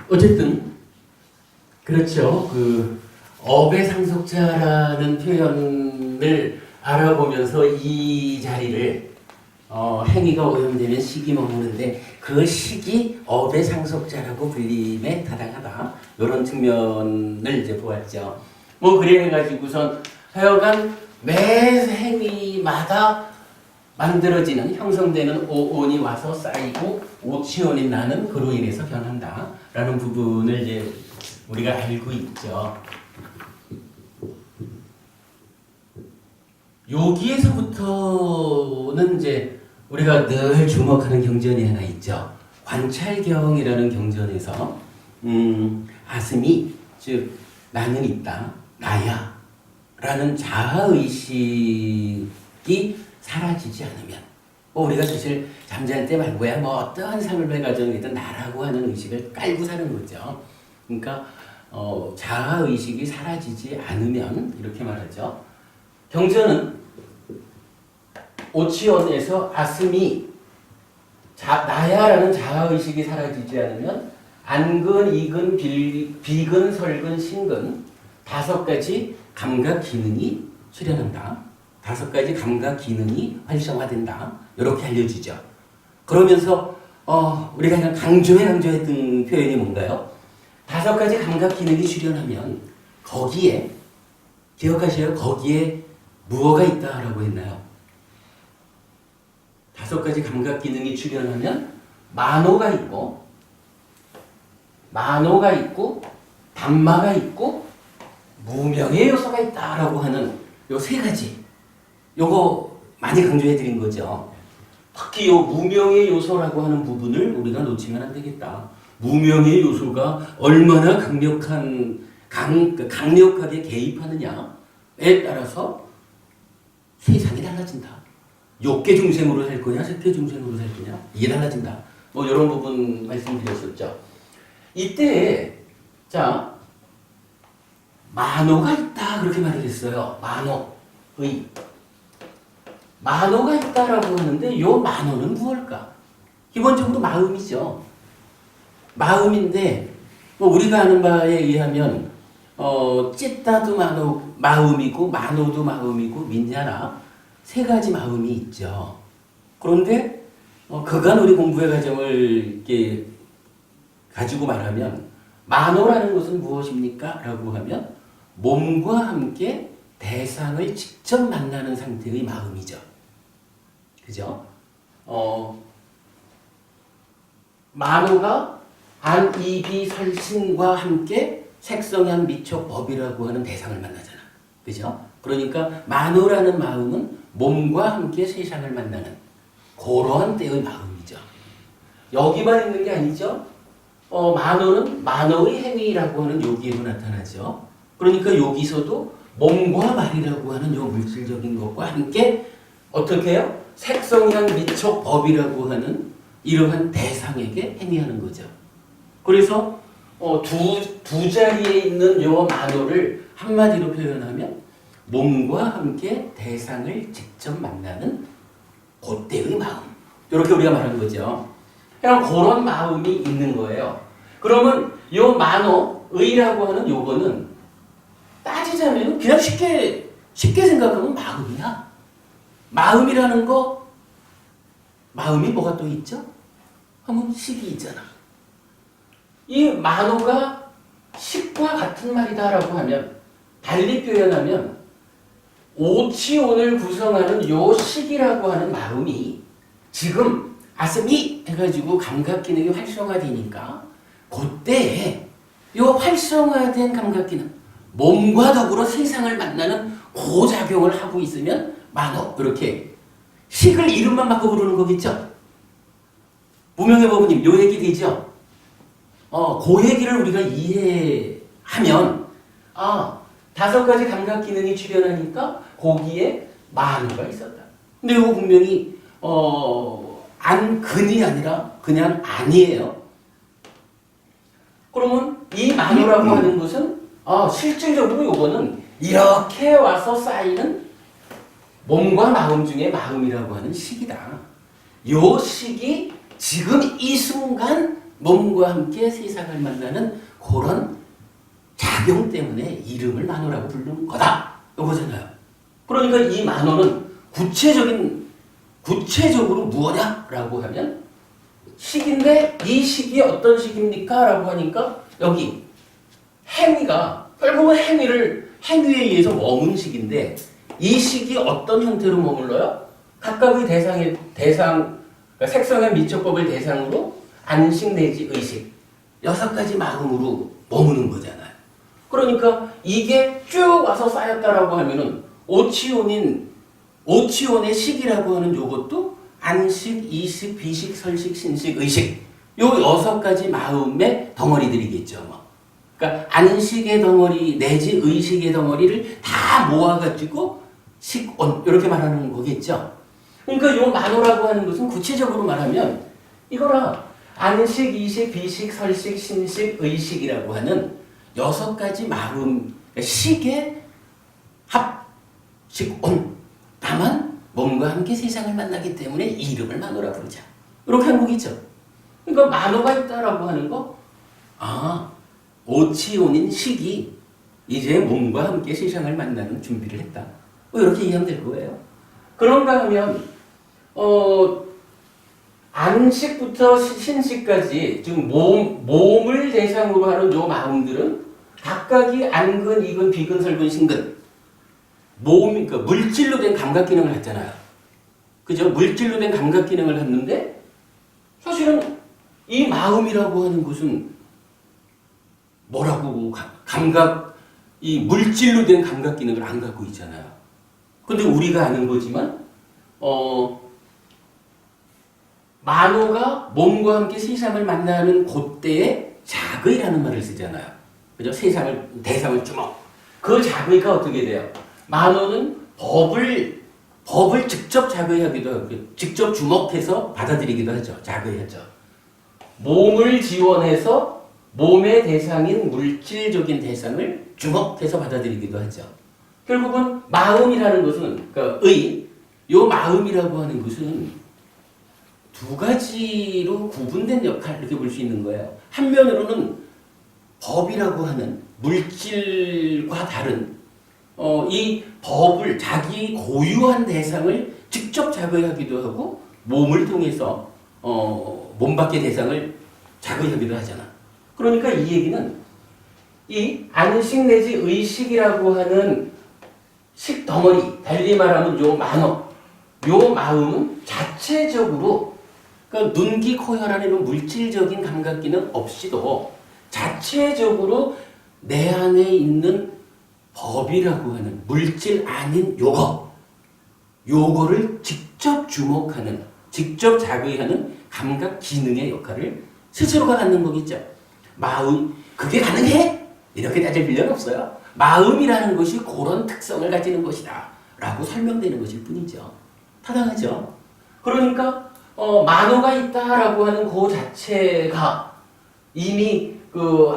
어쨌든 그렇죠. 그 업의 상속자라는 표현을 알아보면서 이 자리를 행위가 오염되면 식이 머무는데 그 식이 업의 상속자라고 불림에 타당하다. 이런 측면을 이제 보았죠. 뭐 그래 해가지고선 하여간 매 행위마다 만들어지는 형성되는 오온이 와서 쌓이고 오치온이 나는 그로 인해서 변한다라는 부분을 이제 우리가 알고 있죠. 여기에서부터는 이제 우리가 늘 주목하는 경전이 하나 있죠. 관찰경이라는 경전에서 아슴이 즉 나는 있다, 나야 라는 자아의식이 사라지지 않으면 우리가 사실 잠잘 때 말고야 뭐 어떠한 삶의 과정이든 나라고 하는 의식을 깔고 사는 거죠. 그러니까 자아의식이 사라지지 않으면 이렇게 말하죠. 경전은 오치원에서 아슴이 나야라는 자아의식이 사라지지 않으면 안근, 이근, 비근, 설근, 신근 5가지 감각 기능이 수련한다. 5가지 감각 기능이 활성화된다. 이렇게 알려주죠. 그러면서 우리가 그냥 강조했던 표현이 뭔가요? 5가지 감각 기능이 수련하면 거기에 기억하세요? 거기에 무엇가 있다라고 했나요? 5가지 감각 기능이 출현하면 만호가 있고 담마가 있고 무명의 요소가 있다라고 하는 요 3가지 요거 많이 강조해 드린 거죠. 특히 요 무명의 요소라고 하는 부분을 우리가 놓치면 안 되겠다. 무명의 요소가 얼마나 강력하게 개입하느냐에 따라서 세상이 달라진다. 6개 중생으로 살 거냐, 10개 중생으로 살 거냐, 이게 달라진다. 뭐 이런 부분 말씀드렸었죠. 이때 자 만호가 있다 그렇게 말을 했어요. 만호가 있다라고 하는데 요 만호는 무엇일까? 기본적으로 마음이죠. 마음인데 뭐 우리가 아는 바에 의하면 찌따도 마음이고 만호도 마음이고 민야나 3가지 마음이 있죠. 그런데 그간 우리 공부의 과정을 이렇게 가지고 말하면 만호라는 것은 무엇입니까? 라고 하면 몸과 함께 대상을 직접 만나는 상태의 마음이죠. 그죠? 만호가 안, 이, 비, 설신과 함께 색성향, 미촉, 법이라고 하는 대상을 만나잖아. 그죠? 그러니까 만호라는 마음은 몸과 함께 세상을 만나는 그러한 때의 마음이죠. 여기만 있는 게 아니죠. 만호는 만호의 행위라고 하는 여기에도 나타나죠. 그러니까 여기서도 몸과 말이라고 하는 요 물질적인 것과 함께 어떻게 해요? 색성향, 미촉, 법이라고 하는 이러한 대상에게 행위하는 거죠. 그래서 두 자리에 있는 요 만호를 한마디로 표현하면 몸과 함께 대상을 직접 만나는 그때의 마음. 이렇게 우리가 말하는 거죠. 그냥 그런 마음이 있는 거예요. 그러면 요 만호의라고 하는 요거는 따지자면 그냥 쉽게 생각하면 마음이야. 마음이라는 거, 마음이 뭐가 또 있죠? 하면 식이 있잖아. 이 만호가 식과 같은 말이다라고 하면, 달리 표현하면 오치온을 구성하는 요 식이라고 하는 마음이 지금 아슴이 해가지고 감각 기능이 활성화되니까 그때에 요 활성화된 감각 기능, 몸과 더불어 세상을 만나는 그 작용을 하고 있으면 만호, 이렇게 식을 이름만 바꿔 부르는 거겠죠? 무명의 법부님, 요 얘기 되죠? 그 얘기를 우리가 이해하면 5가지 감각 기능이 출현하니까 거기에 만호가 있었다. 근데 이거 분명히 안근이 아니라 그냥 안이에요. 그러면 이 만호라고 하는 것은 실질적으로 요거는 이렇게 와서 쌓이는 몸과 마음 중에 마음이라고 하는 식이다. 요 식이 지금 이 순간 몸과 함께 세상을 만나는 그런 작용 때문에 이름을 만호라고 부르는 거다. 이거잖아요. 그러니까 이 만호는 구체적으로 무엇이냐라고 하면 식인데 이 식이 어떤 식입니까? 라고 하니까 여기 행위가 결국은 행위에 의해서 머문 식인데 이 식이 어떤 형태로 머물러요? 각각의 그러니까 색성의 미처법을 대상으로 안식 내지 의식 6가지 마음으로 머무는 거잖아요. 그러니까 이게 쭉 와서 쌓였다라고 하면은 오치온의 식이라고 하는 요것도 안식, 이식, 비식, 설식, 신식, 의식 요 6가지 마음의 덩어리들이겠죠. 뭐. 그러니까 안식의 덩어리 내지 의식의 덩어리를 다 모아가지고 식온 이렇게 말하는 거겠죠. 그러니까 요 만호라고 하는 것은 구체적으로 말하면 이거라 안식, 이식, 비식, 설식, 신식, 의식이라고 하는 6가지 마음 식의 합식온 다만 몸과 함께 세상을 만나기 때문에 이 이름을 만호라 부르자. 이렇게 한 거겠죠. 그러니까 만호가 있다라고 하는 거 오치온인 식이 이제 몸과 함께 세상을 만나는 준비를 했다. 이렇게 이해하면 될 거예요. 그런가 하면 안식부터 신식까지 지금 몸을 대상으로 하는 요 마음들은 각각이 안근, 이근, 비근, 설근, 신근 그러니까 물질로 된 감각 기능을 했잖아요. 그죠? 물질로 된 감각 기능을 했는데 사실은 이 마음이라고 하는 것은 뭐라고 이 물질로 된 감각 기능을 안 갖고 있잖아요. 근데 우리가 아는 거지만 만호가 몸과 함께 세상을 만나는 그때에 자의라는 말을 쓰잖아요. 그죠? 대상을 주먹. 그 자의가 어떻게 돼요? 만호는 법을 직접 자의하기도 하고, 직접 주목해서 받아들이기도 하죠. 자의하죠. 몸을 지원해서 몸의 대상인 물질적인 대상을 주목해서 받아들이기도 하죠. 결국은 마음이라는 것은, 그러니까 요 마음이라고 하는 것은 2가지로 구분된 역할 이렇게 볼 수 있는 거예요. 한면으로는 법이라고 하는 물질과 다른 이 법을 자기 고유한 대상을 직접 자의하기도 하고 몸을 통해서 몸 밖의 대상을 자의하기도 하잖아. 그러니까 이 얘기는 이 안식 내지 의식이라고 하는 식덩어리, 달리 말하면 요 만호, 요 마음은 자체적으로 그러니까 눈, 귀, 코, 혈 안에 이런 물질적인 감각 기능 없이도 자체적으로 내 안에 있는 법이라고 하는 물질 아닌 요거를 직접 주목하는, 직접 자의하는 감각 기능의 역할을 스스로가 갖는 거겠죠. 마음, 그게 가능해? 이렇게 따질 필요는 없어요. 마음이라는 것이 그런 특성을 가지는 것이다 라고 설명되는 것일 뿐이죠. 타당하죠. 그러니까 만호가 있다라고 하는 그 자체가 이미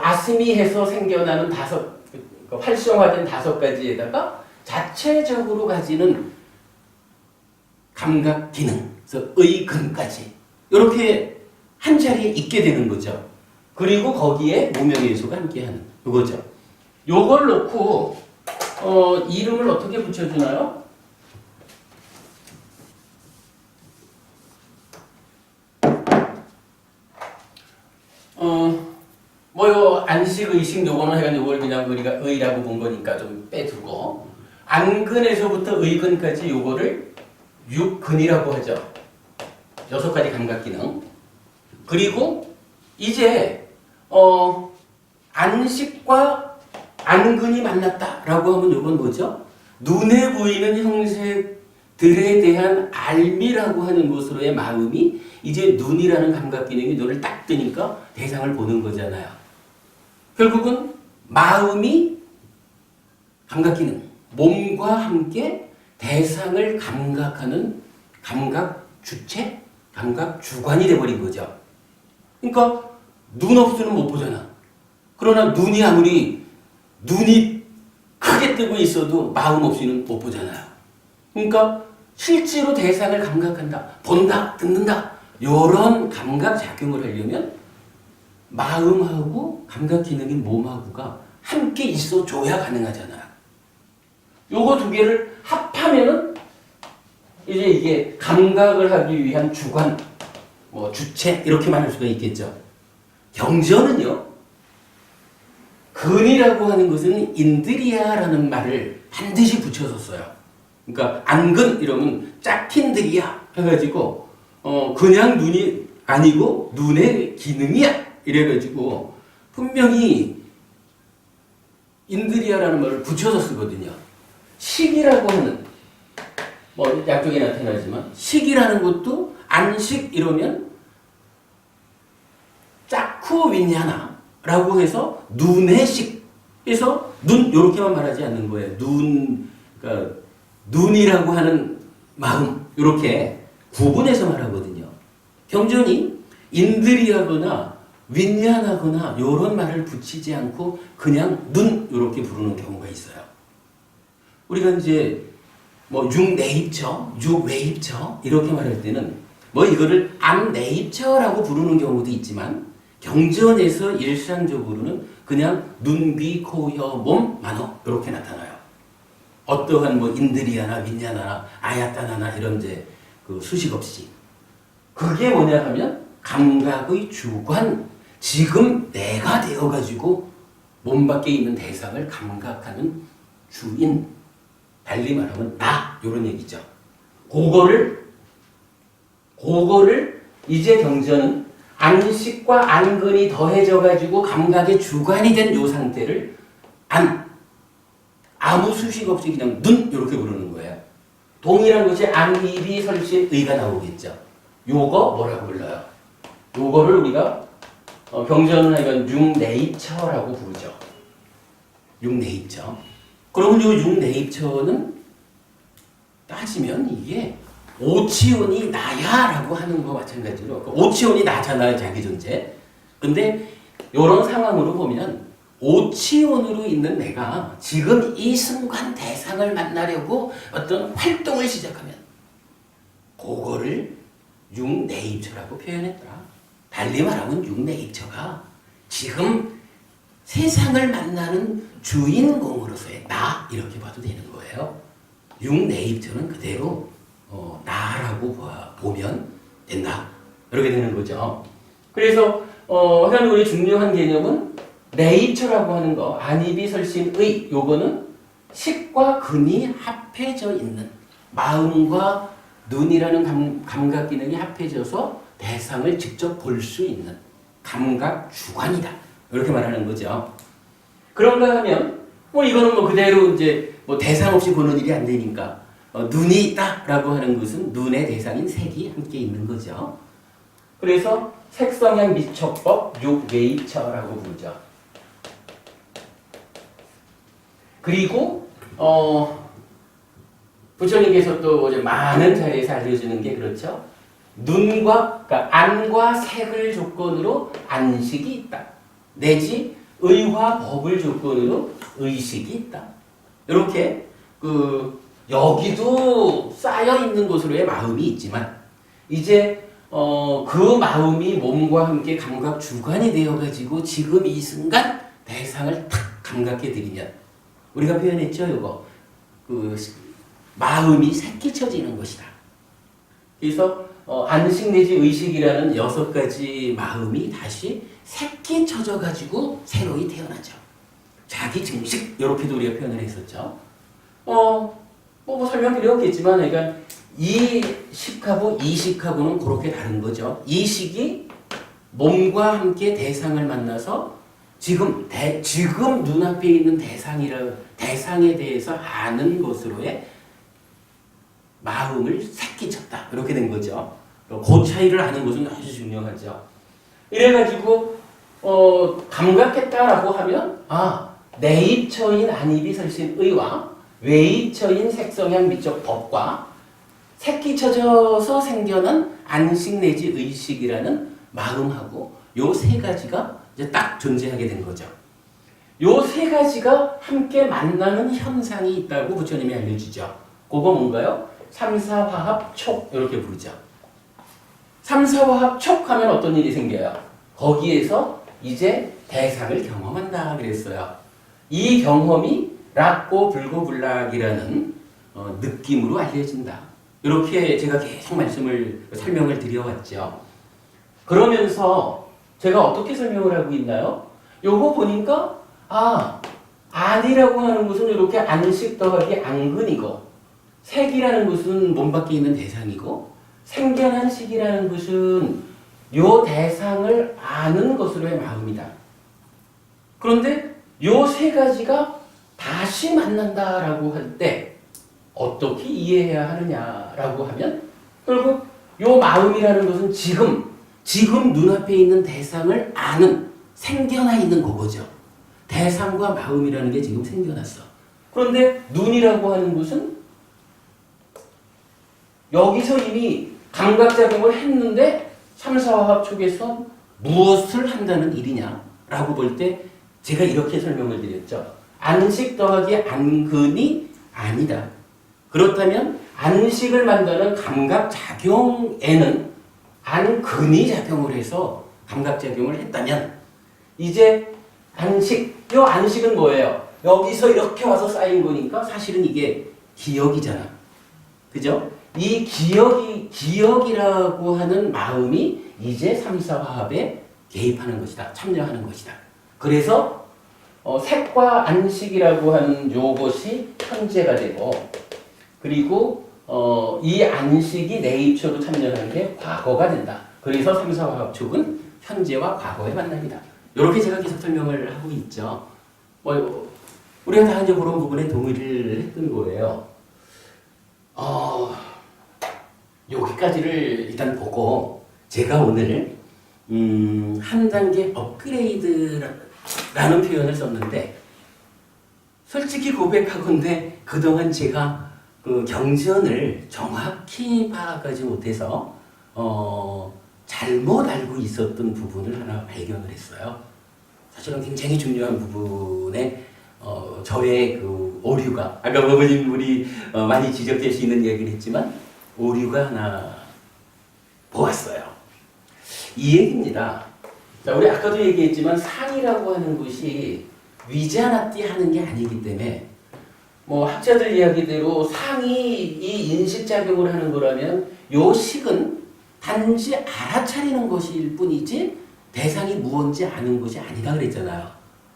아스미해서 생겨나는 활성화된 5가지에다가 자체적으로 가지는 감각 기능, 그래서 의근까지 이렇게 한 자리에 있게 되는 거죠. 그리고 거기에 무명예수가 함께하는 이거죠. 요걸 놓고 이름을 어떻게 붙여주나요? 뭐요 안식 의식 요거는 해가지고 이걸 그냥 우리가 의라고 본 거니까 좀 빼두고 안근에서부터 의근까지 요거를 육근이라고 하죠. 6가지 감각 기능. 그리고 이제 안식과 안근이 만났다라고 하면 요건 뭐죠? 눈에 보이는 형색들에 대한 알미라고 하는 것으로의 마음이 이제 눈이라는 감각 기능이 눈을 딱 뜨니까 대상을 보는 거잖아요. 결국은 마음이 감각 기능, 몸과 함께 대상을 감각하는 감각 주체, 감각 주관이 돼버린 거죠. 그러니까 눈 없이는 못 보잖아. 그러나 눈이 크게 뜨고 있어도 마음 없이는 못 보잖아요. 그러니까 실제로 대상을 감각한다, 본다, 듣는다 이런 감각 작용을 하려면 마음하고 감각 기능인 몸하고가 함께 있어줘야 가능하잖아요. 요거 두 개를 합하면은 이제 이게 감각을 하기 위한 주관, 뭐 주체 이렇게 말할 수가 있겠죠. 경전은요, 근이라고 하는 것은 인드리아라는 말을 반드시 붙여서 써요. 그러니까 안근 이러면 짝킨드리아 해가지고 그냥 눈이 아니고 눈의 기능이야 이래가지고 분명히 인드리아라는 말을 붙여서 쓰거든요. 식이라고 하는 뭐 양쪽에 나타나지만 식이라는 것도 안식 이러면 짝쿠 윈냐나라고 해서 눈의 식 해서 눈 요렇게만 말하지 않는 거예요. 그러니까 눈이라고 하는 마음 이렇게 구분해서 말하거든요. 경전이 인드리아거나 윈냐나거나 요런 말을 붙이지 않고 그냥 눈 이렇게 부르는 경우가 있어요. 우리가 이제 뭐 육내입처, 육외입처 이렇게 말할 때는 뭐 이거를 암내입처라고 부르는 경우도 있지만 경전에서 일상적으로는 그냥 눈, 귀, 코, 혀, 몸, 만호 이렇게 나타나요. 어떠한 뭐 인드리아나 윈냐나나 아야따나나 이런 이제 그 수식 없이 그게 뭐냐 하면 감각의 주관, 지금 내가 되어가지고 몸 밖에 있는 대상을 감각하는 주인, 달리 말하면 나 이런 얘기죠. 그거를 이제 경전은 안식과 안근이 더해져가지고 감각의 주관이 된 요 상태를 아무 수식 없이 그냥 눈 이렇게 부르는 거예요. 동일한 것이 안, 입이, 설신, 의가 나오겠죠. 요거 뭐라고 불러요? 요거를 우리가 경전은 하여간 육내입처라고 부르죠. 육내입처. 그러면 요 육내입처는 따지면 이게 오치온이 나야라고 하는 거 마찬가지로 오치온이 나잖아요, 자기 존재. 근데 요런 상황으로 보면 오치온으로 있는 내가 지금 이 순간 대상을 만나려고 어떤 활동을 시작하면 그거를 육내입처라고 표현했더라. 달리 말하면 육내입처가 지금 세상을 만나는 주인공으로서의 나 이렇게 봐도 되는 거예요. 육내입처는 그대로 나라고 보면 된다. 이렇게 되는 거죠. 그래서 하여간 우리 중요한 개념은 내입처라고 하는 거, 안입이 설신의 요거는 식과 근이 합해져 있는 마음과 눈이라는 감각 기능이 합해져서 대상을 직접 볼 수 있는 감각 주관이다. 이렇게 말하는 거죠. 그런가 하면 뭐 이거는 뭐 그대로 이제 뭐 대상 없이 보는 일이 안 되니까 눈이 있다라고 하는 것은 눈의 대상인 색이 함께 있는 거죠. 그래서 색성향 미촉법 육외입처라고 부르죠. 그리고 부처님께서 또 많은 자리에서 알려주는 게 그렇죠. 눈과 그러니까 안과 색을 조건으로 안식이 있다. 내지 의와 법을 조건으로 의식이 있다. 이렇게 여기도 쌓여 있는 곳으로의 마음이 있지만 이제 그 마음이 몸과 함께 감각 주관이 되어가지고 지금 이 순간 대상을 탁 감각해 드리면 우리가 표현했죠, 이거 마음이 새끼쳐지는 것이다. 그래서 안식 내지 의식이라는 6가지 마음이 다시 새끼쳐져 가지고 새로이 태어나죠. 자기 증식 이렇게도 우리가 표현을 했었죠. 뭐 설명 드렸겠지만, 그러니까 이 식하고 이 식하고는 그렇게 다른 거죠. 이 식이 몸과 함께 대상을 만나서 지금 눈앞에 있는 대상에 대해서 아는 것으로의 마음을 새끼쳤다. 이렇게 된 거죠. 그 차이를 아는 것은 아주 중요하죠. 이래가지고 감각했다라고 하면 내입처인 안입이 설신 의와 외입처인 색성향 미적 법과 새끼쳐져서 생겨난 안식 내지 의식이라는 마음하고 요 3가지가 이제 딱 존재하게 된 거죠. 요 3가지가 함께 만나는 현상이 있다고 부처님이 알려주죠. 그거 뭔가요? 삼사화합 촉 이렇게 부르죠. 삼사화합 촉 하면 어떤 일이 생겨요? 거기에서 이제 대상을 경험한다 그랬어요. 이 경험이 락고 불고불락이라는 느낌으로 알려진다. 이렇게 제가 계속 설명을 드려왔죠. 그러면서 제가 어떻게 설명을 하고 있나요? 요거 보니까 안이라고 하는 것은 이렇게 안식 더하기 안근이고, 색이라는 것은 몸 밖에 있는 대상이고, 생견한 식이라는 것은 요 대상을 아는 것으로의 마음이다. 그런데 요 세 가지가 다시 만난다라고 할 때 어떻게 이해해야 하느냐라고 하면, 결국 요 마음이라는 것은 지금 눈앞에 있는 대상을 아는 생겨나 있는 거죠. 대상과 마음이라는 게 지금 생겨났어. 그런데 눈이라고 하는 것은 여기서 이미 감각작용을 했는데 3, 4화합 쪽에서 무엇을 한다는 일이냐라고 볼 때 제가 이렇게 설명을 드렸죠. 안식 더하기 안근이 아니다. 그렇다면 안식을 만드는 감각작용에는 안근이 작용을 해서 감각작용을 했다면, 이제 요 안식은 뭐예요? 여기서 이렇게 와서 쌓인 거니까 사실은 이게 기억이잖아. 그죠? 이 기억이라고 하는 마음이 이제 3, 4화합에 개입하는 것이다. 참여하는 것이다. 그래서 색과 안식이라고 하는 요것이 현재가 되고, 그리고 이 안식이 네이처로 참여하는 게 과거가 된다. 그래서 3, 4화합 쪽은 현재와 과거의 만남이다. 이렇게 제가 계속 설명을 하고 있죠. 우리가 다 이제 그런 부분에 동의를 했던 거예요. 여기까지를 일단 보고 제가 오늘 한 단계 업그레이드라는 표현을 썼는데, 솔직히 고백하건대 그동안 제가 그 경전을 정확히 파악하지 못해서 잘못 알고 있었던 부분을 하나 발견을 했어요. 사실은 굉장히 중요한 부분에 저의 그 오류가, 아까 어머님들이 많이 지적될 수 있는 얘기를 했지만 오류가 하나 보았어요. 이 얘기입니다. 자, 우리 아까도 얘기했지만 상이라고 하는 것이 위자나띠 하는 게 아니기 때문에, 학자들 이야기대로 상이 이 인식작용을 하는 거라면 요 식은 단지 알아차리는 것일 뿐이지 대상이 무언지 아는 것이 아니다 그랬잖아요.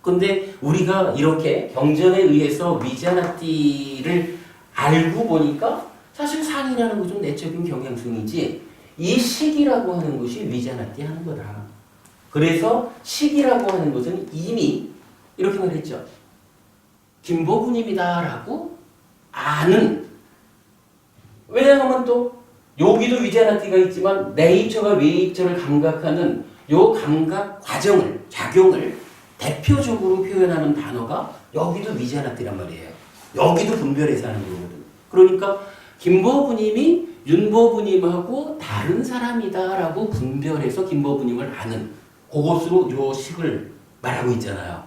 근데 우리가 이렇게 경전에 의해서 위자나띠를 알고 보니까 사실 상이라는 것은 내적인 경향성이지 이 식이라고 하는 것이 위자나띠 하는 거다. 그래서 식이라고 하는 것은 이미 이렇게 말했죠. 김보부님이다라고 아는, 왜냐하면 또 여기도 위자나띠가 있지만 네이처가 웨이처를 감각하는 요 감각 과정을, 작용을 대표적으로 표현하는 단어가 여기도 위자나띠란 말이에요. 여기도 분별해서 하는 거거든. 그러니까 김보부님이 윤보부님하고 다른 사람이다라고 분별해서 김보부님을 아는 그것으로 요 식을 말하고 있잖아요.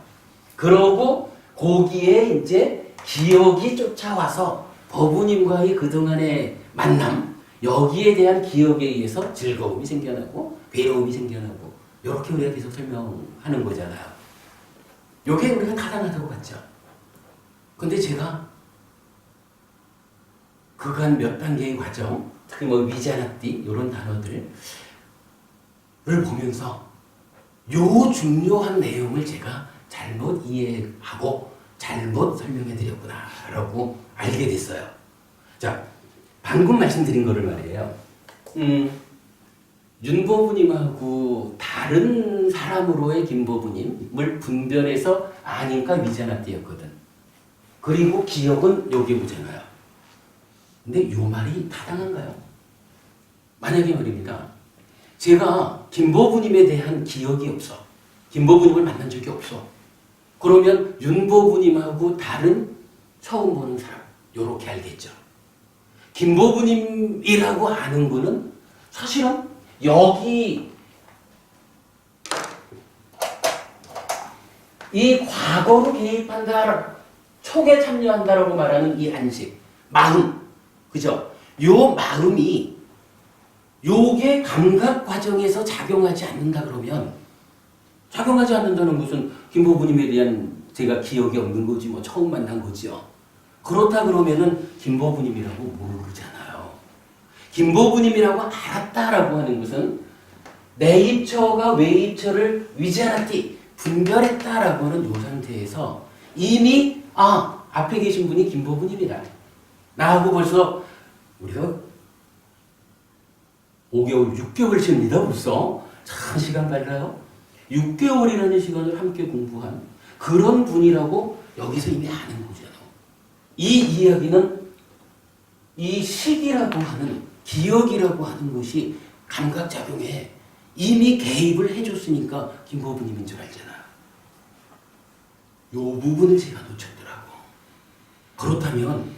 그러고 거기에 이제 기억이 쫓아와서 법부님과의 그동안의 만남, 여기에 대한 기억에 의해서 즐거움이 생겨나고 괴로움이 생겨나고, 이렇게 우리가 계속 설명하는 거잖아요. 이게 우리가 타당하다고 봤죠. 근데 제가 그간 몇 단계의 과정, 특히 위자나띠 이런 단어들을 보면서 요 중요한 내용을 제가 잘못 이해하고 잘못 설명해 드렸구나라고 알게 됐어요. 자, 방금 말씀드린 거를 말이에요. 윤보부님하고 다른 사람으로의 김보부님을 분별해서 아니까 위자나띠였거든. 그리고 기억은 여기 보잖아요. 근데 요 말이 타당한가요? 만약에 말입니다. 제가 김보부님에 대한 기억이 없어. 김보부님을 만난 적이 없어. 그러면 윤보부님하고 다른 처음 보는 사람, 요렇게 알겠죠. 김보부님이라고 아는 분은 사실은 여기 이 과거로 개입한다, 촉에 참여한다라고 말하는 이 안식, 마음, 그죠? 요 마음이 요게 감각 과정에서 작용하지 않는다 그러면 작용하지 않는다는 것은 김보부님에 대한 제가 기억이 없는 거지 뭐 처음 만난 거죠. 그렇다 그러면은 김보부님이라고 모르잖아요. 김보부님이라고 알았다라고 하는 것은 내 입처가 외 입처를 위자라티 분별했다라고 하는 요 상태에서 이미 앞에 계신 분이 김보부님이다. 나하고 벌써 우리가 5개월, 6개월 칩니다 벌써. 참 시간 빨라요. 6개월이라는 시간을 함께 공부한 그런 분이라고 여기서 이미 아는 거잖아요. 이 이야기는 이 식이라고 하는 기억이라고 하는 것이 감각작용에 이미 개입을 해줬으니까 김보부님인 줄 알잖아요. 요 부분을 제가 놓쳤더라고. 그렇다면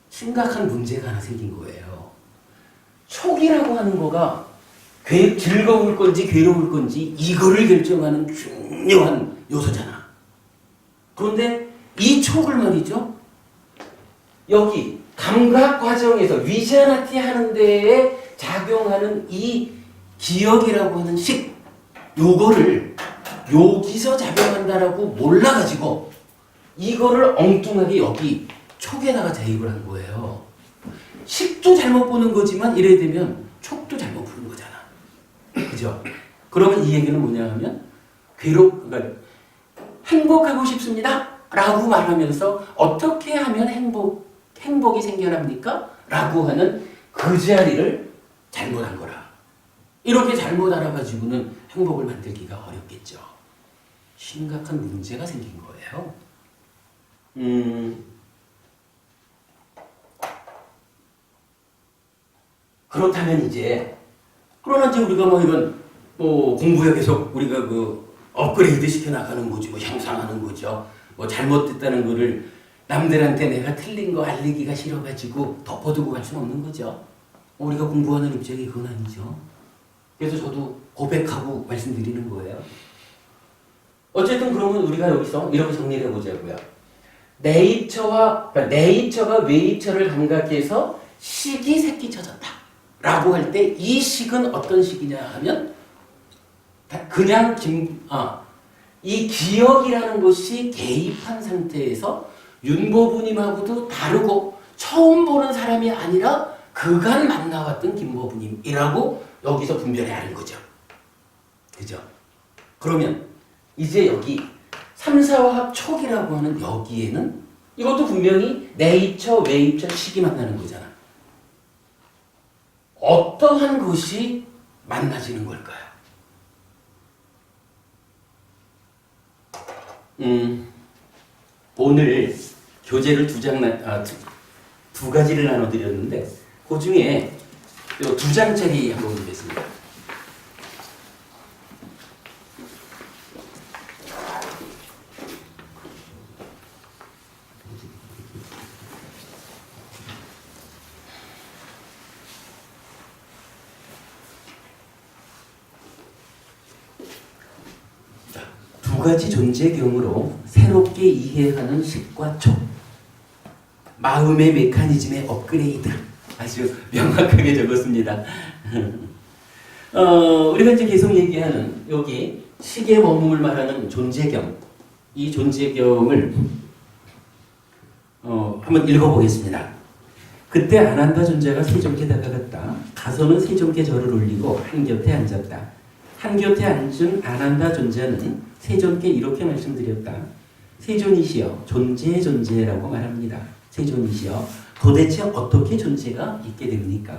심각한 문제가 하나 생긴 거예요. 촉이라고 하는 거가 즐거울 건지 괴로울 건지 이거를 결정하는 중요한 요소잖아. 그런데 이 촉을 말이죠. 여기 감각 과정에서 위자나티 하는 데에 작용하는 이 기억이라고 하는 식, 요거를 여기서 작용한다라고 몰라가지고 이거를 엉뚱하게 여기 촉에다가 대입을 한 거예요. 식도 잘못 보는 거지만 이래 되면 촉도 잘못 보는 거잖아. 그죠? 그러면 이 얘기는 뭐냐 하면 그러니까 행복하고 싶습니다 라고 말하면서 어떻게 하면 행복이 생겨납니까? 라고 하는 그 자리를 잘못한 거라. 이렇게 잘못 알아가지고는 행복을 만들기가 어렵겠죠. 심각한 문제가 생긴 거예요. 그렇다면 그러나 이제 우리가 이런 공부에 계속 우리가 업그레이드 시켜 나가는 거지, 향상하는 거죠. 잘못됐다는 거를 남들한테 내가 틀린 거 알리기가 싫어가지고 덮어두고 갈 수는 없는 거죠. 우리가 공부하는 입장이 그건 아니죠. 그래서 저도 고백하고 말씀드리는 거예요. 어쨌든 그러면 우리가 여기서 이렇게 정리를 해보자고요. 내 입처가 외 입처를 감각해서 식이 새끼쳐졌다 라고 할 때 이 식은 어떤 식이냐 하면 그냥 이 기억이라는 것이 개입한 상태에서 윤보부님하고도 다르고 처음 보는 사람이 아니라 그간 만나왔던 김보부님이라고 여기서 분별해야 하는 거죠. 그죠? 그러면 이제 여기 3사화합 촉이라고 하는 여기에는 이것도 분명히 내 입처, 외 입처, 식이 만나는 거잖아. 어떠한 것이 만나지는 걸까요? 오늘 교재를 두 가지를 나눠드렸는데 그 중에 2장짜리 한번 보겠습니다. 두 가지 존재경으로 새롭게 이해하는 식과 촉. 마음의 메커니즘의 업그레이드. 아주 명확하게 적었습니다. 우리가 이제 계속 얘기하는 여기 식의 원문을 말하는 존재경. 이 존재경을 한번 읽어보겠습니다. 그때 아난다 존재가 세존께 다가갔다. 가서는 세존께 절을 올리고 한 곁에 앉았다. 한 곁에 앉은 아난다 존재는 세존께 이렇게 말씀드렸다. 세존이시여 존재라고 말합니다. 세존이시여 도대체 어떻게 존재가 있게 됩니까?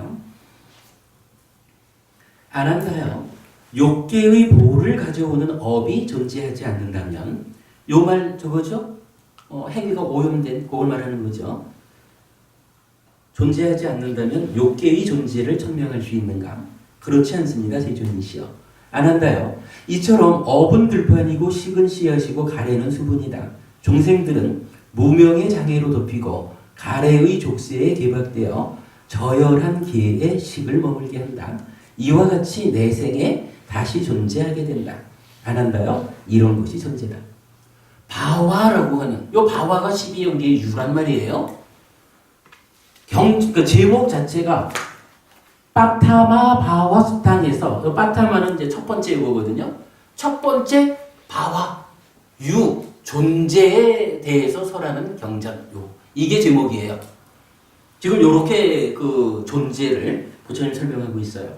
아난다여 욕계의 보를 가져오는 업이 존재하지 않는다면 요 말 저거죠? 행위가 오염된 그걸 말하는 거죠. 존재하지 않는다면 욕계의 존재를 천명할 수 있는가? 그렇지 않습니다. 세존이시여. 아난다여 이처럼 업은 들판이고 식은 씨앗이고 가래는 수분이다. 중생들은 무명의 장애로 덮이고 가래의 족쇄에 개박되어 저열한 계에 식을 머물게 한다. 이와 같이 내 생에 다시 존재하게 된다. 아난다여 이런 것이 존재다. 바와라고 하는 요 바와가 12연계의 유란 말이에요. 그 제목 자체가 빠타마 바와 수탕에서 빠타마는 이제 첫 번째 요거거든요. 첫 번째 바와 유 존재에 대해서 설하는 경전요. 이게 제목이에요. 지금 요렇게 그 존재를 부처님 설명하고 있어요.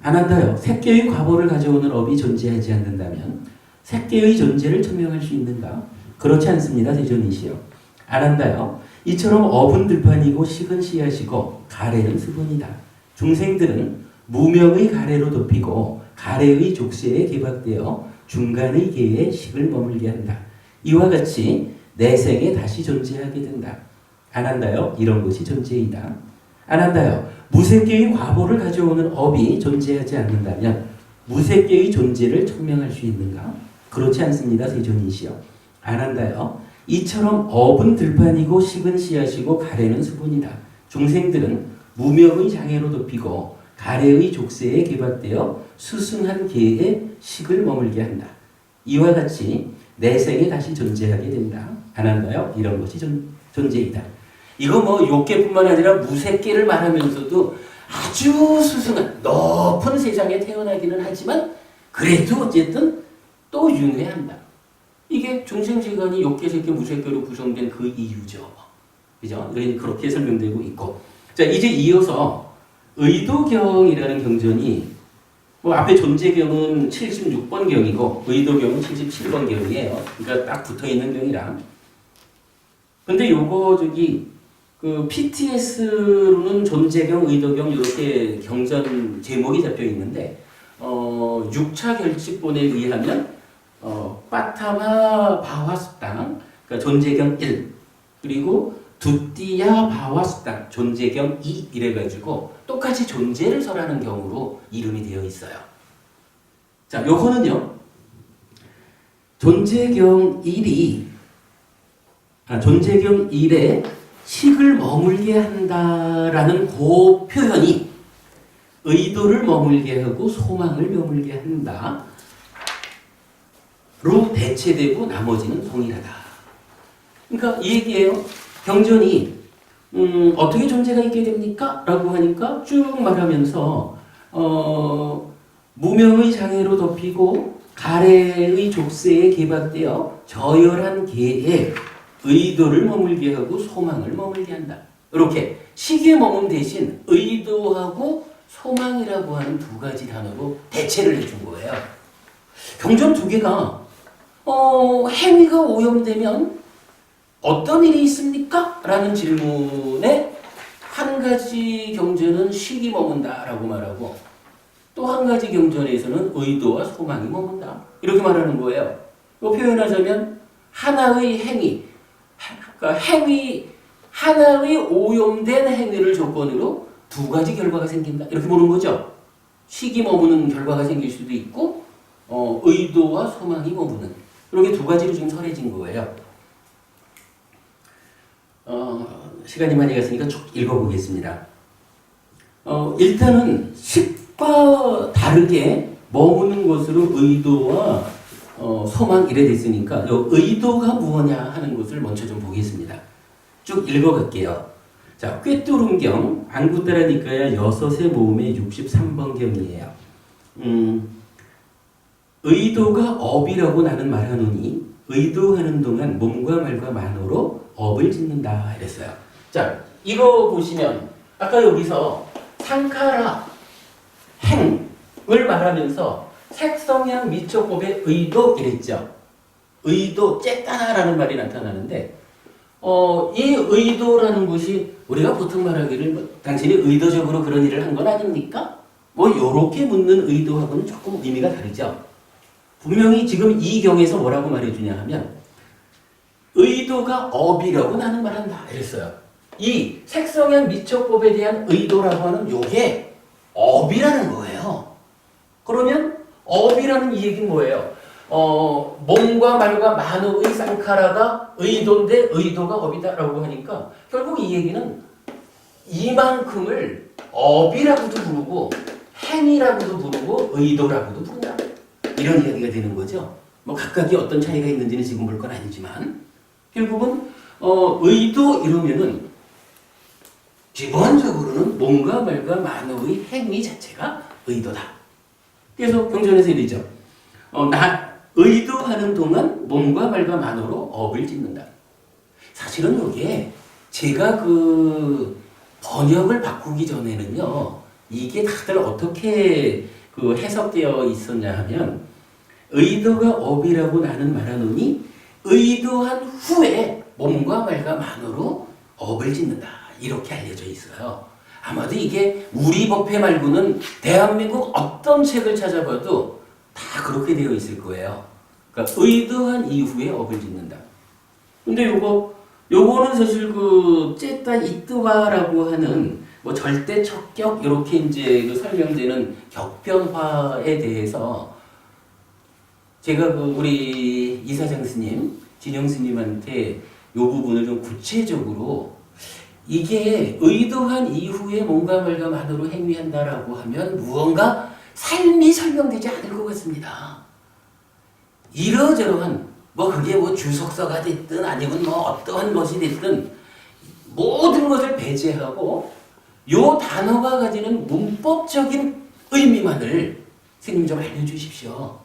안한다요. 색계의 과보를 가져오는 업이 존재하지 않는다면 색계의 존재를 증명할 수 있는가? 그렇지 않습니다. 대존이시여. 안한다요. 이처럼 업은 들판이고 식은 씨앗이고 가래는 수분이다. 중생들은 무명의 가래로 덮이고 가래의 족쇄에 개박되어 중간의 계에 식을 머물게 한다. 이와 같이 내생에 다시 존재하게 된다. 안한다요. 이런 것이 존재이다. 안한다요. 무색계의 과보를 가져오는 업이 존재하지 않는다면 무색계의 존재를 증명할 수 있는가? 그렇지 않습니다. 세존이시여. 안한다요. 이처럼 업은 들판이고 식은 씨앗이고 가래는 수분이다. 중생들은 무명의 장애로 덮이고 가래의 족쇄에 개박되어 수승한 계에 식을 머물게 한다. 이와 같이 내생에 다시 존재하게 된다. 안한다요. 이런 것이 존재이다. 이거 뭐 욕계뿐만 아니라 무색계를 말하면서도 아주 수승한 높은 세상에 태어나기는 하지만 그래도 어쨌든 또 윤회한다. 이게 중생지간이 욕계, 색계, 무색계로 구성된 그 이유죠. 그죠? 그렇게 설명되고 있고. 자, 이제 이어서 의도경이라는 경전이 뭐 앞에 존재경은 76번 경이고 의도경은 77번 경이에요. 그러니까 딱 붙어 있는 경이라. 근데 요거 그 PTS로는 존재경, 의도경 이렇게 경전 제목이 잡혀 있는데 6차 결집본에 의하면 빠타마 바와수땅 그러니까 존재경 1 그리고 두띠야 바와수땅 존재경 2 이래가지고 똑같이 존재를 설하는 경우로 이름이 되어 있어요. 자, 요거는요 존재경 1에 식을 머물게 한다라는 그 표현이 의도를 머물게 하고 소망을 머물게 한다. 로 대체되고 나머지는 동일하다. 그러니까 이 얘기예요. 경전이 어떻게 존재가 있게 됩니까? 라고 하니까 쭉 말하면서 무명의 장애로 덮이고 가래의 족쇄에 개박되어 저열한 계에 의도를 머물게 하고 소망을 머물게 한다. 이렇게 시기에 머문 대신 의도하고 소망이라고 하는 두 가지 단어로 대체를 해준 거예요. 경전 두 개가 행위가 오염되면 어떤 일이 있습니까? 라는 질문에 한 가지 경전은 식이 머문다라고 말하고 또 한 가지 경전에서는 의도와 소망이 머문다. 이렇게 말하는 거예요. 표현하자면 하나의 행위, 그러니까 하나의 오염된 행위를 조건으로 두 가지 결과가 생긴다. 이렇게 보는 거죠. 식이 머무는 결과가 생길 수도 있고 의도와 소망이 머무는 이렇게 두 가지로 지금 설해진 거예요. 시간이 많이 갔으니까 쭉 읽어보겠습니다. 일단은 식과 다르게 머무는 것으로 의도와 소망 이래 됐으니까 의도가 무엇냐 하는 것을 먼저 좀 보겠습니다. 쭉 읽어갈게요. 자, 꿰뚫음경 안구따라 니까야 여섯의 모음의 63번경이에요. 의도가 업이라고 나는 말하노니 의도하는 동안 몸과 말과 만호로 업을 짓는다 이랬어요. 자, 이거 보시면 아까 여기서 상카라 행을 말하면서 색성향 미처법의 의도 이랬죠. 의도 쨌다나라는 말이 나타나는데 이 의도라는 것이 우리가 보통 말하기를 당신이 의도적으로 그런 일을 한 건 아닙니까? 뭐 요렇게 묻는 의도하고는 조금 의미가 다르죠. 분명히 지금 이 경에서 뭐라고 말해주냐 하면 의도가 업이라고 나는 말한다 이랬어요. 이 색성향 미처법에 대한 의도라고 하는 요게 업이라는 거예요. 그러면 업이라는 이 얘기는 뭐예요? 몸과 말과 만호의 쌍카라가 의도인데 의도가 업이다라고 하니까 결국 이 얘기는 이만큼을 업이라고도 부르고 행위라고도 부르고 의도라고도 부른다. 이런 이야기가 되는 거죠. 뭐 각각이 어떤 차이가 있는지는 지금 볼 건 아니지만 결국은 의도 이러면은 기본적으로는 몸과 말과 만호의 행위 자체가 의도다. 그래서 경전에서 이러죠. 나 의도하는 동안 몸과 말과 만호로 업을 짓는다. 사실은 이게 제가 그 번역을 바꾸기 전에는요, 이게 다들 어떻게 그 해석되어 있었냐 하면, 의도가 업이라고 나는 말하노니 의도한 후에 몸과 말과 만호로 업을 짓는다. 이렇게 알려져 있어요. 아마도 이게 우리 법회 말고는 대한민국 어떤 책을 찾아봐도 다 그렇게 되어 있을 거예요. 그러니까 의도한 이후에 업을 짓는다. 근데 요거는 사실 그 쨌다 이뜨와라고 하는 뭐 절대 척격 이렇게 이제 그 설명되는 격변화에 대해서 제가 그 우리 이사장 스님, 진영 스님한테 요 부분을 좀 구체적으로 이게 의도한 이후에 뭔가 말과 만으로 행위한다라고 하면 무언가 삶이 설명되지 않을 것 같습니다. 이러저러한 뭐 그게 뭐 주석서가 됐든 아니면 뭐 어떠한 것이 됐든 모든 것을 배제하고 요 단어가 가지는 문법적인 의미만을 스님 좀 알려주십시오.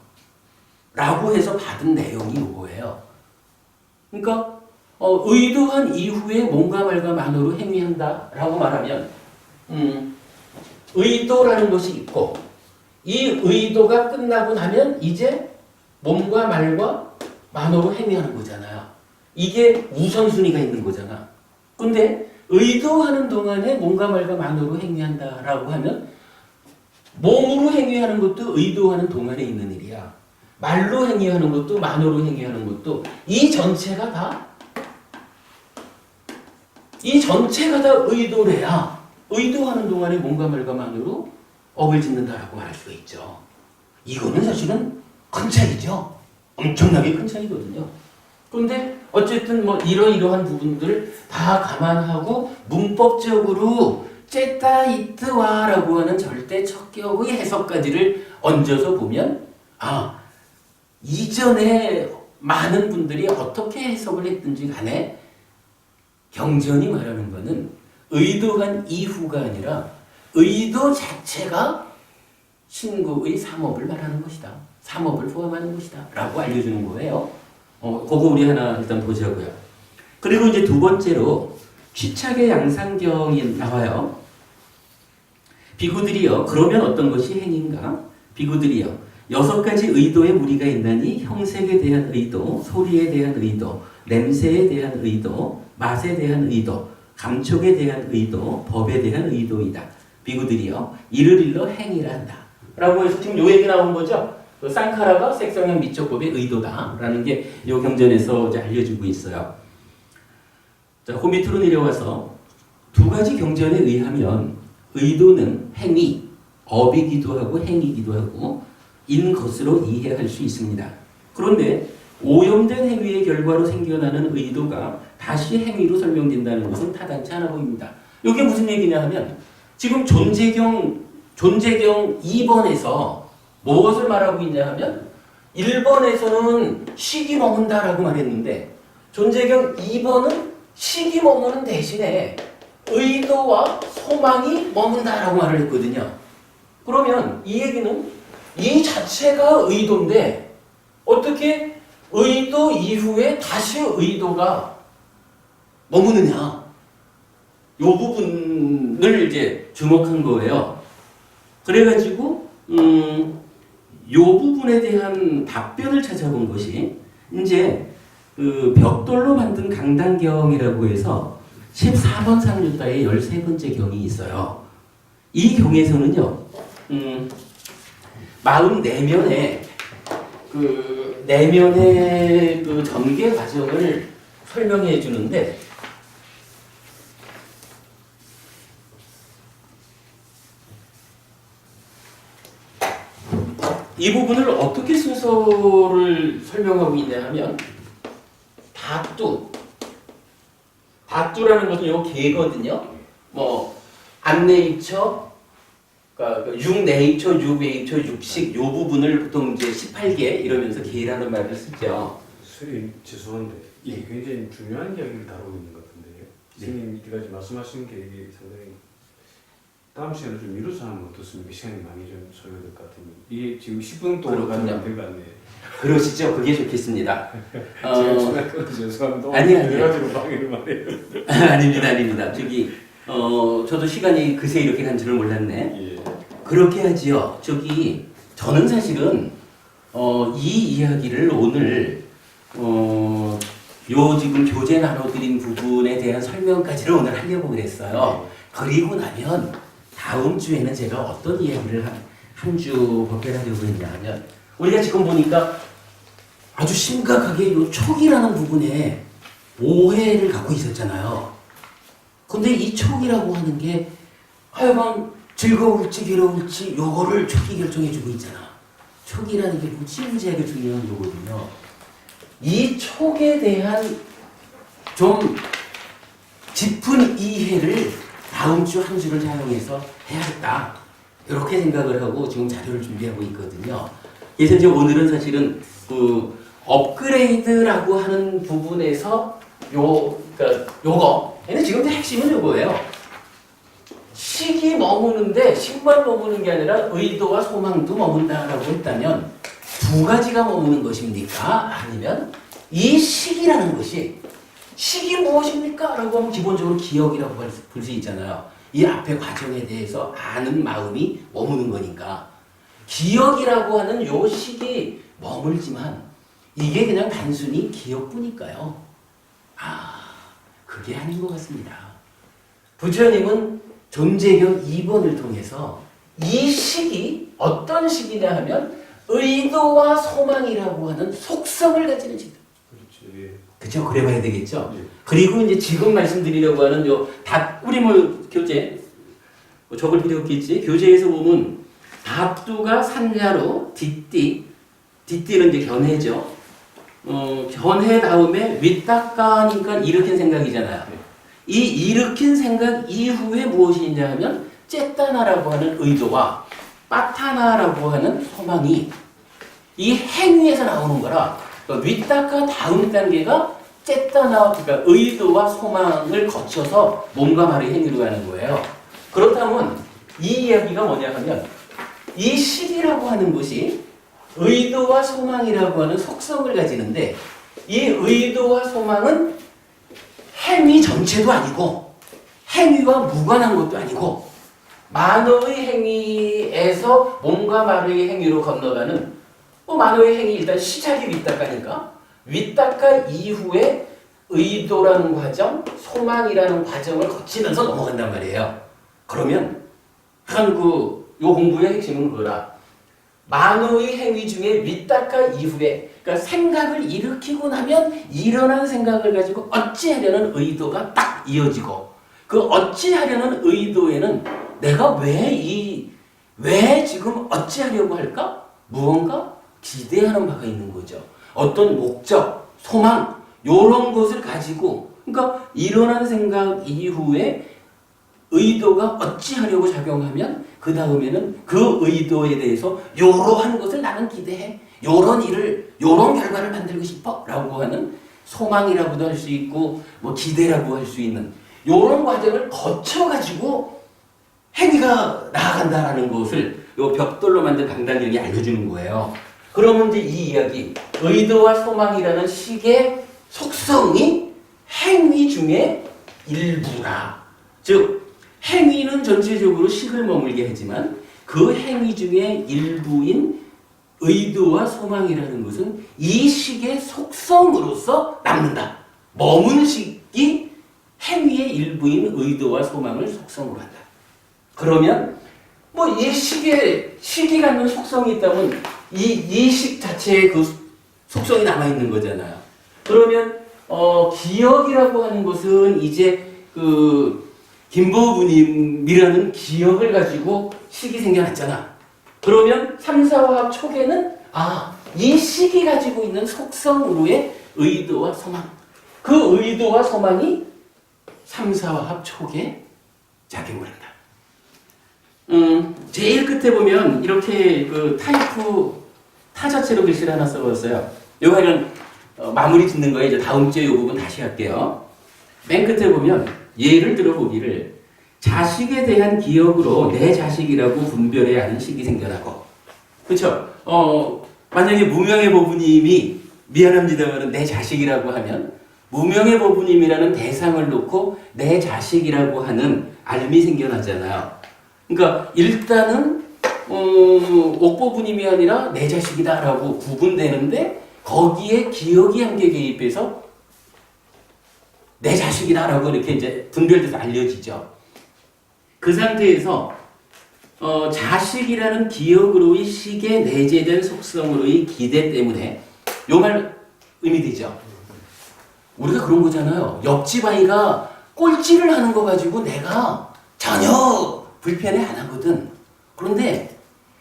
라고 해서 받은 내용이 요거예요. 그러니까 의도한 이후에 뭔가 말과 만으로 행위한다 라고 말하면 의도라는 것이 있고 이 의도가 끝나고 나면 이제 몸과 말과 만으로 행위하는 거잖아요. 이게 우선순위가 있는 거잖아. 근데 의도하는 동안에 몸과 말과 만으로 행위한다 라고 하면 몸으로 행위하는 것도 의도하는 동안에 있는 일이야. 말로 행위하는 것도 만으로 행위하는 것도 이 전체가 다 의도래야 의도하는 동안에 몸과 말과 만으로 업을 짓는다라고 말할 수가 있죠. 이거는 사실은 큰 차이죠. 엄청나게 큰 차이거든요. 그런데 어쨌든 뭐 이러한 부분들을 다 감안하고 문법적으로 쨌다 이뜨와라고 하는 절대 척격의 해석까지를 얹어서 보면 이전에 많은 분들이 어떻게 해석을 했든지 간에 경전이 말하는 것은 의도한 이후가 아니라 의도 자체가 신구의 삼업을 말하는 것이다. 삼업을 포함하는 것이다. 라고 알려주는 거예요. 그거 우리 하나 일단 보자고요. 그리고 이제 두 번째로 취착의 양상경이 나와요. 비구들이여 그러면 어떤 것이 행인가? 비구들이여 6가지 의도의 무리가 있나니 형색에 대한 의도, 소리에 대한 의도, 냄새에 대한 의도, 맛에 대한 의도, 감촉에 대한 의도, 법에 대한 의도이다. 비구들이여 이를 일러 행위를 한다. 라고 해서 지금 요 얘기 나온 거죠. 그 쌍카라가 색성형 미적법의 의도다라는 게 요 경전에서 이제 알려주고 있어요. 자, 그 밑으로 내려와서 두 가지 경전에 의하면 의도는 행위, 업이기도 하고 행위기도 하고 인 것으로 이해할 수 있습니다. 그런데 오염된 행위의 결과로 생겨나는 의도가 다시 행위로 설명된다는 것은 타당치 않아 보입니다. 이게 무슨 얘기냐 하면 지금 존재경 2번에서 무엇을 말하고 있냐 하면 1번에서는 식이 머문다라고 말했는데 존재경 2번은 식이 머무는 대신에 의도와 소망이 머문다라고 말을 했거든요. 그러면 이 얘기는 이 자체가 의도인데 어떻게 의도 이후에 다시 의도가 머무느냐? 이 부분을 이제 주목한 거예요. 그래가지고 이 부분에 대한 답변을 찾아본 것이 이제 그 벽돌로 만든 강단경이라고 해서 14번 상류다의 13번째 경이 있어요. 이 경에서는요, 44면의 내면의 그 전개 과정을 설명해 주는데 이 부분을 어떻게 순서를 설명하고 있냐 하면 다뚜라는 것은 요 개거든요. 뭐 안네이처, 그러니까 육네이처, 육웨이처, 육식 요 부분을 보통 이제 18개 이러면서 개라는 말을 쓰죠. 선생님 죄송한데 이게 굉장히 중요한 이야기를 다루고 있는 것 같은데요. 선생님 이때까지 말씀하신 게 이게 상당히 다음 시간에 좀 미뤄서 하면 어떻습니까? 시간이 많이 좀 소요될 것 같은데 이게 지금 10분 동안 가면 안 될 것 같네요. 그러시죠. 그게 좋겠습니다. 제가 중간에 죄송합니다. 아니요. 여러 가지로 방해를 많이 해요. 아닙니다. 저도 시간이 그새 이렇게 간 줄을 몰랐네. 예. 그렇게 하지요. 저는 사실은 이 이야기를 오늘 요 지금 교재 나눠드린 부분에 대한 설명까지를 오늘 하려고 그랬어요. 그리고 나면 다음 주에는 제가 어떤 이야기를 한 주 법회하려고 했냐면 우리가 지금 보니까 아주 심각하게 요 촉이라는 부분에 오해를 갖고 있었잖아요. 근데 이 촉이라고 하는 게 하여간 즐거울지 괴로울지 요거를 촉이 결정해주고 있잖아. 촉이라는 게 무지무지하게 중요한 거거든요. 이 촉에 대한 좀 짚은 이해를 다음 주 한 주를 사용해서 해야겠다. 이렇게 생각을 하고 지금 자료를 준비하고 있거든요. 그래서 이제 오늘은 사실은 그 업그레이드라고 하는 부분에서 요거 얘는 지금도 핵심은 요거예요. 식이 머무는데 식만 머무는 게 아니라 의도와 소망도 머문다라고 했다면 두 가지가 머무는 것입니까? 아니면 이 식이라는 것이 식이 무엇입니까? 라고 하면 기본적으로 기억이라고 볼 수 있잖아요. 이 앞에 과정에 대해서 아는 마음이 머무는 거니까 기억이라고 하는 요 식이 머물지만 이게 그냥 단순히 기억뿐일까요? 그게 아닌 것 같습니다. 부처님은 존재경 2번을 통해서 이 식이 어떤 식이냐 하면 의도와 소망이라고 하는 속성을 가지는 식. 그렇죠. 예. 그죠? 그래 봐야 되겠죠? 예. 그리고 이제 지금 말씀드리려고 하는 우리 교재, 적을 필요 없겠지? 교재에서 보면 답두가 산야로 뒷띠는 이제 견해죠. 견해 다음에 윗닦아니까 일으킨 생각이잖아요. 이 일으킨 생각 이후에 무엇이 있냐 하면 쨌다나라고 하는 의도와 빠타나라고 하는 소망이 이 행위에서 나오는 거라 윗닦아 다음 단계가 쨌다나 그러니까 의도와 소망을 거쳐서 몸과 말의 행위로 가는 거예요. 그렇다면 이 이야기가 뭐냐 하면 이 식이라고 하는 것이 의도와 소망이라고 하는 속성을 가지는데 이 의도와 소망은 행위 전체도 아니고 행위와 무관한 것도 아니고 만어의 행위에서 몸과 말의 행위로 건너가는 만어의 행위 일단 시작이 윗닦아니까 윗닦아 이후에 의도라는 과정, 소망이라는 과정을 거치면서 넘어간단 말이에요. 그러면 요 공부의 핵심은 그거라. 만어의 행위 중에 윗닦아 이후에 그러니까 생각을 일으키고 나면 일어난 생각을 가지고 어찌하려는 의도가 딱 이어지고 그 어찌하려는 의도에는 내가 왜 지금 어찌하려고 할까? 무언가 기대하는 바가 있는 거죠. 어떤 목적, 소망 이런 것을 가지고 그러니까 일어난 생각 이후에 의도가 어찌하려고 작용하면 그 다음에는 그 의도에 대해서 이러한 것을 나는 기대해. 요런 결과를 만들고 싶어. 라고 하는 소망이라고도 할 수 있고 기대라고 할 수 있는 요런 과정을 거쳐가지고 행위가 나아간다라는 것을 요 벽돌로 만든 강단력이 알려주는 거예요. 그러면 이제 이 이야기 의도와 소망이라는 식의 속성이 행위 중에 일부라. 즉 행위는 전체적으로 식을 머물게 하지만 그 행위 중에 일부인 의도와 소망이라는 것은 이 식의 속성으로서 남는다. 머문 식이 행위의 일부인 의도와 소망을 속성으로 한다. 그러면 이 식이 갖는 속성이 있다면 이 식 자체의 그 속성이 남아있는 거잖아요. 그러면 기억이라고 하는 것은 이제 김보부님이라는 기억을 가지고 식이 생겨났잖아. 그러면 3, 4화합 촉에는 이 식이 가지고 있는 속성으로의 의도와 소망 그 의도와 소망이 3, 4화합 촉에 작용을 한다. 제일 끝에 보면 이렇게 타이프 타 자체로 글씨를 하나 써봤어요. 요거는 마무리 짓는 거에 이제 다음 주에 이 부분 다시 할게요. 맨 끝에 보면 예를 들어 보기를 자식에 대한 기억으로 내 자식이라고 분별해야 하는 식이 생겨나고, 그렇죠? 만약에 무명의 보부님이 미안합니다만 내 자식이라고 하면 무명의 보부님이라는 대상을 놓고 내 자식이라고 하는 알미 생겨나잖아요. 그러니까 일단은 옥보부님이 아니라 내 자식이다라고 구분되는데 거기에 기억이 함께 개입해서 내 자식이다라고 이렇게 이제 분별돼서 알려지죠. 그 상태에서 자식이라는 기억으로의 식에 내재된 속성으로의 기대 때문에 요 말 의미되죠. 우리가 그런 거잖아요. 옆집 아이가 꼴찌를 하는 거 가지고 내가 전혀 불편해 안 하거든. 그런데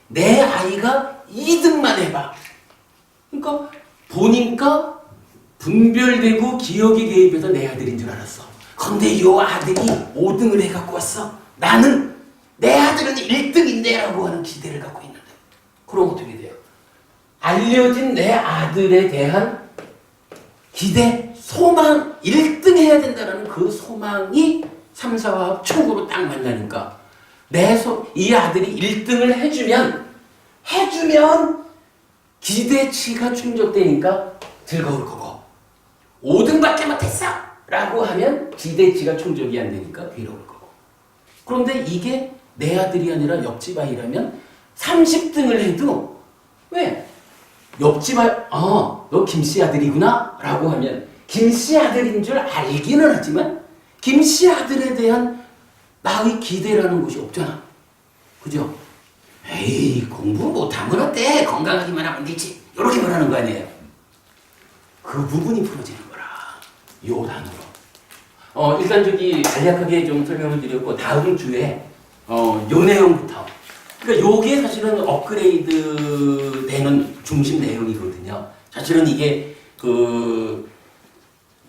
내 아이가 2등만 해봐. 그러니까 보니까 분별되고 기억이 개입해서 내 아들인 줄 알았어. 근데 요 아들이 5등을 해갖고 왔어. 나는 내 아들은 1등인데 라고 하는 기대를 갖고 있는데 그럼 어떻게 돼요? 알려진 내 아들에 대한 기대, 소망, 1등 해야 된다는 그 소망이 3, 4화합 촉으로 딱 만나니까 이 아들이 1등을 해주면 기대치가 충족되니까 즐거울 거고 5등밖에 못했어! 라고 하면 기대치가 충족이 안 되니까 괴로울 거고. 그런데 이게 내 아들이 아니라 옆집 아이라면 30등을 해도 왜? 옆집 아이, 너 김씨 아들이구나? 라고 하면 김씨 아들인 줄 알기는 하지만 김씨 아들에 대한 나의 기대라는 것이 없잖아. 그죠? 에이, 공부 못하면 어때? 건강하기만 하면 되지. 이렇게 말하는 거 아니에요? 그 부분이 풀어지는 거라. 요 단어로. 일단 간략하게 좀 설명을 드렸고, 다음 주에, 요 내용부터. 그러니까 요게 사실은 업그레이드 되는 중심 내용이거든요. 사실은 이게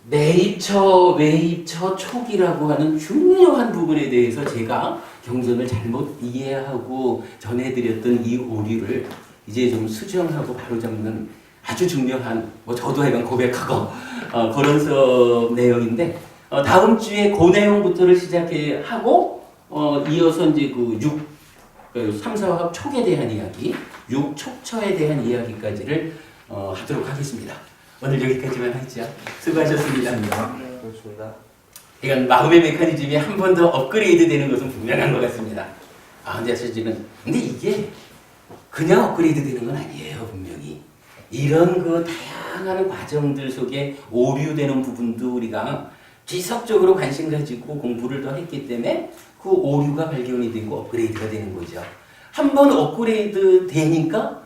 내입처, 외입처, 촉이라고 하는 중요한 부분에 대해서 제가 경전을 잘못 이해하고 전해드렸던 이 오류를 이제 좀 수정하고 바로잡는 아주 중요한, 저도 하여간 고백하고, 그런 수업 내용인데, 다음 주에 그 내용부터를 시작하고, 이어서 이제 3, 4화합 촉에 대한 이야기, 6촉처에 대한 이야기까지를 하도록 하겠습니다. 오늘 여기까지만 하죠. 수고하셨습니다. 그렇습니다. 그러니까 마음의 메커니즘이 한 번 더 업그레이드 되는 것은 분명한 것 같습니다. 근데 사실은, 근데 이게 그냥 업그레이드 되는 건 아니에요, 분명히. 이런 다양한 과정들 속에 오류되는 부분도 우리가 지속적으로 관심 가지고 공부를 더 했기 때문에 그 오류가 발견이 되고 업그레이드가 되는 거죠. 한번 업그레이드 되니까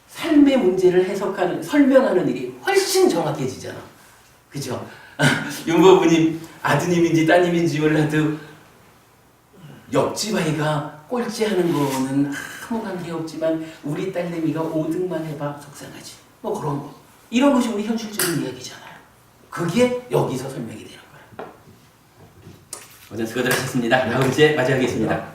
삶의 문제를 설명하는 일이 훨씬 정확해지잖아. 그죠? 윤보부님 아드님인지 따님인지 몰라도 옆집 아이가 꼴찌하는 거는 아무 관계없지만 우리 딸내미가 5등만 해봐 속상하지. 그런 거. 이런 것이 우리 현실적인 이야기잖아요. 그게 여기서 설명이 되는 거예요. 오늘 수고들 하셨습니다. 다음 주에 마주하겠습니다.